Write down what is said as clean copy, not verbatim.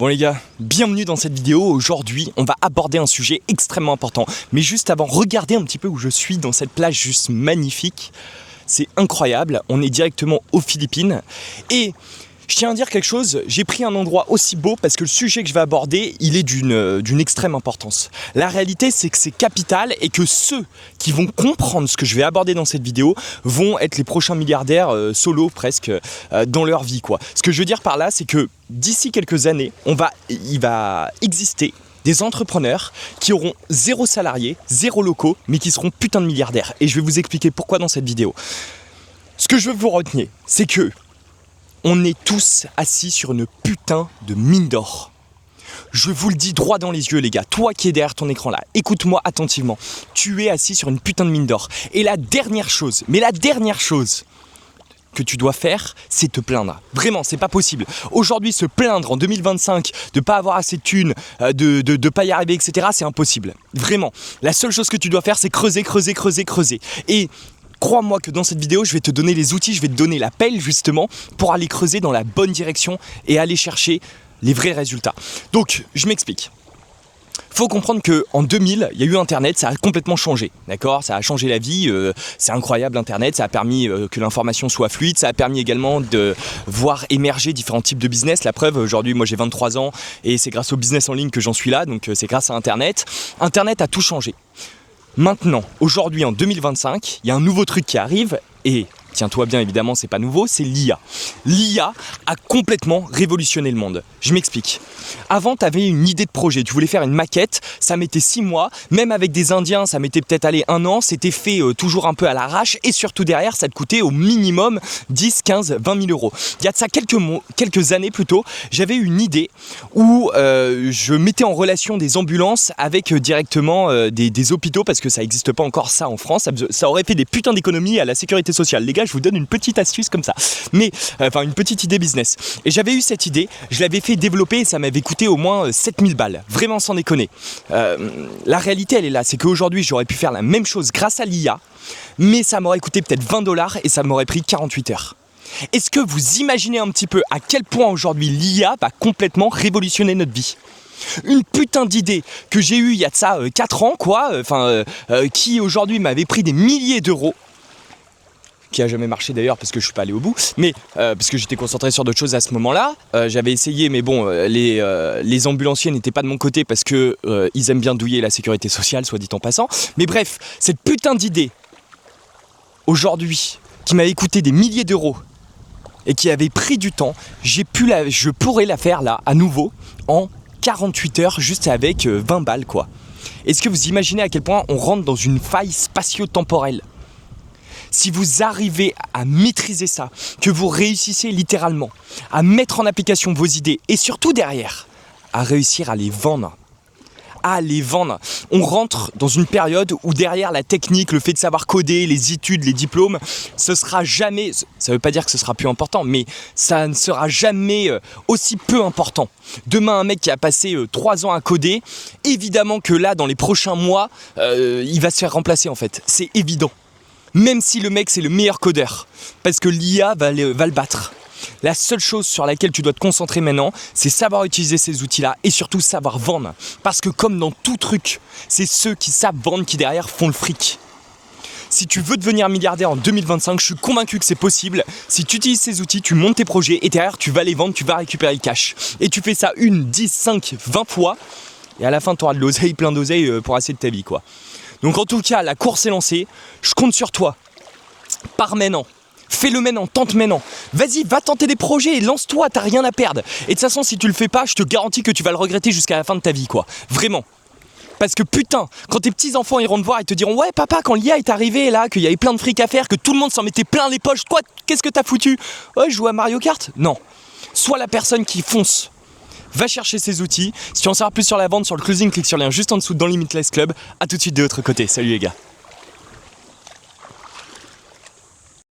Bon les gars, bienvenue dans cette vidéo. Aujourd'hui, on va aborder un sujet extrêmement important. Mais juste avant, regardez un petit peu où je suis dans cette plage juste magnifique. C'est incroyable, on est directement aux Philippines. Et je tiens à dire quelque chose, j'ai pris un endroit aussi beau parce que le sujet que je vais aborder, il est d'une extrême importance. La réalité, c'est que c'est capital et que ceux qui vont comprendre ce que je vais aborder dans cette vidéo vont être les prochains milliardaires solo presque dans leur vie, quoi. Ce que je veux dire par là, c'est que d'ici quelques années, il va exister des entrepreneurs qui auront 0 salarié, 0 locaux, mais qui seront putain de milliardaires. Et je vais vous expliquer pourquoi dans cette vidéo. Ce que je veux vous retenir, c'est que on est tous assis sur une putain de mine d'or. Je vous le dis droit dans les yeux les gars, toi qui es derrière ton écran là, écoute-moi attentivement. Tu es assis sur une putain de mine d'or. Et la dernière chose que tu dois faire, c'est te plaindre. Vraiment, c'est pas possible. Aujourd'hui, se plaindre en 2025 de pas avoir assez de thunes, de pas y arriver, etc., c'est impossible. Vraiment. La seule chose que tu dois faire, c'est creuser. Et crois-moi que dans cette vidéo, je vais te donner les outils, je vais te donner la pelle justement pour aller creuser dans la bonne direction et aller chercher les vrais résultats. Donc, je m'explique. Faut comprendre qu'en 2000, il y a eu Internet, ça a complètement changé, d'accord ? Ça a changé la vie, c'est incroyable Internet, ça a permis que l'information soit fluide, ça a permis également de voir émerger différents types de business. La preuve, aujourd'hui, moi j'ai 23 ans et c'est grâce au business en ligne que j'en suis là, donc c'est grâce à Internet. Internet a tout changé. Maintenant, aujourd'hui en 2025, il y a un nouveau truc qui arrive et tiens-toi bien, évidemment, c'est pas nouveau, c'est l'IA. L'IA a complètement révolutionné le monde. Je m'explique. Avant, tu avais une idée de projet, tu voulais faire une maquette, ça mettait 6 mois, même avec des Indiens, ça mettait peut-être 1 an, c'était fait toujours un peu à l'arrache et surtout derrière, ça te coûtait au minimum 10, 15, 20 000 euros. Il y a de ça quelques années plutôt, j'avais une idée où je mettais en relation des ambulances avec directement des hôpitaux parce que ça n'existe pas encore ça en France, ça aurait fait des putains d'économies à la sécurité sociale. Les gars, je vous donne une petite astuce comme ça, mais enfin une petite idée business. Et j'avais eu cette idée, je l'avais fait développer et ça m'avait coûté au moins 7000 balles, vraiment sans déconner. La réalité elle est là, c'est qu'aujourd'hui j'aurais pu faire la même chose grâce à l'IA, mais ça m'aurait coûté peut-être 20 $ et ça m'aurait pris 48 heures. Est-ce que vous imaginez un petit peu à quel point aujourd'hui l'IA va complètement révolutionner notre vie ? Une putain d'idée que j'ai eue il y a de ça 4 ans quoi, qui aujourd'hui m'avait pris des milliers d'euros, qui a jamais marché d'ailleurs parce que je suis pas allé au bout, mais parce que j'étais concentré sur d'autres choses à ce moment-là. J'avais essayé, mais bon, les ambulanciers n'étaient pas de mon côté parce que ils aiment bien douiller la sécurité sociale, soit dit en passant. Mais bref, cette putain d'idée aujourd'hui qui m'avait coûté des milliers d'euros et qui avait pris du temps, je pourrais la faire là à nouveau en 48 heures juste avec 20 balles quoi. Est-ce que vous imaginez à quel point on rentre dans une faille spatio-temporelle ? Si vous arrivez à maîtriser ça, que vous réussissez littéralement à mettre en application vos idées et surtout derrière, à réussir à les vendre. On rentre dans une période où derrière la technique, le fait de savoir coder, les études, les diplômes, ce sera jamais, ça ne veut pas dire que ce sera plus important, mais ça ne sera jamais aussi peu important. Demain, un mec qui a passé 3 ans à coder, évidemment que là, dans les prochains mois, il va se faire remplacer en fait, c'est évident. Même si le mec c'est le meilleur codeur, parce que l'IA va le battre. La seule chose sur laquelle tu dois te concentrer maintenant, c'est savoir utiliser ces outils-là et surtout savoir vendre. Parce que comme dans tout truc, c'est ceux qui savent vendre qui derrière font le fric. Si tu veux devenir milliardaire en 2025, je suis convaincu que c'est possible. Si tu utilises ces outils, tu montes tes projets et derrière tu vas les vendre, tu vas récupérer le cash. Et tu fais ça 1, 10, 5, 20 fois et à la fin tu auras de l'oseille, plein d'oseille pour assez de ta vie quoi. Donc en tout cas, la course est lancée, je compte sur toi. Pars maintenant, fais-le maintenant, tente maintenant. Vas-y, va tenter des projets et lance-toi, t'as rien à perdre. Et de toute façon, si tu le fais pas, je te garantis que tu vas le regretter jusqu'à la fin de ta vie, quoi. Vraiment. Parce que putain, quand tes petits-enfants iront te voir et te diront « Ouais papa, quand l'IA est arrivée là, qu'il y avait plein de fric à faire, que tout le monde s'en mettait plein les poches, quoi, qu'est-ce que t'as foutu ? Ouais, je joue à Mario Kart ?» Non. Sois la personne qui fonce. Va chercher ces outils. Si tu en sais plus sur la vente, sur le closing, clique sur le lien juste en dessous dans Limitless Club. A tout de suite de l'autre côté. Salut les gars.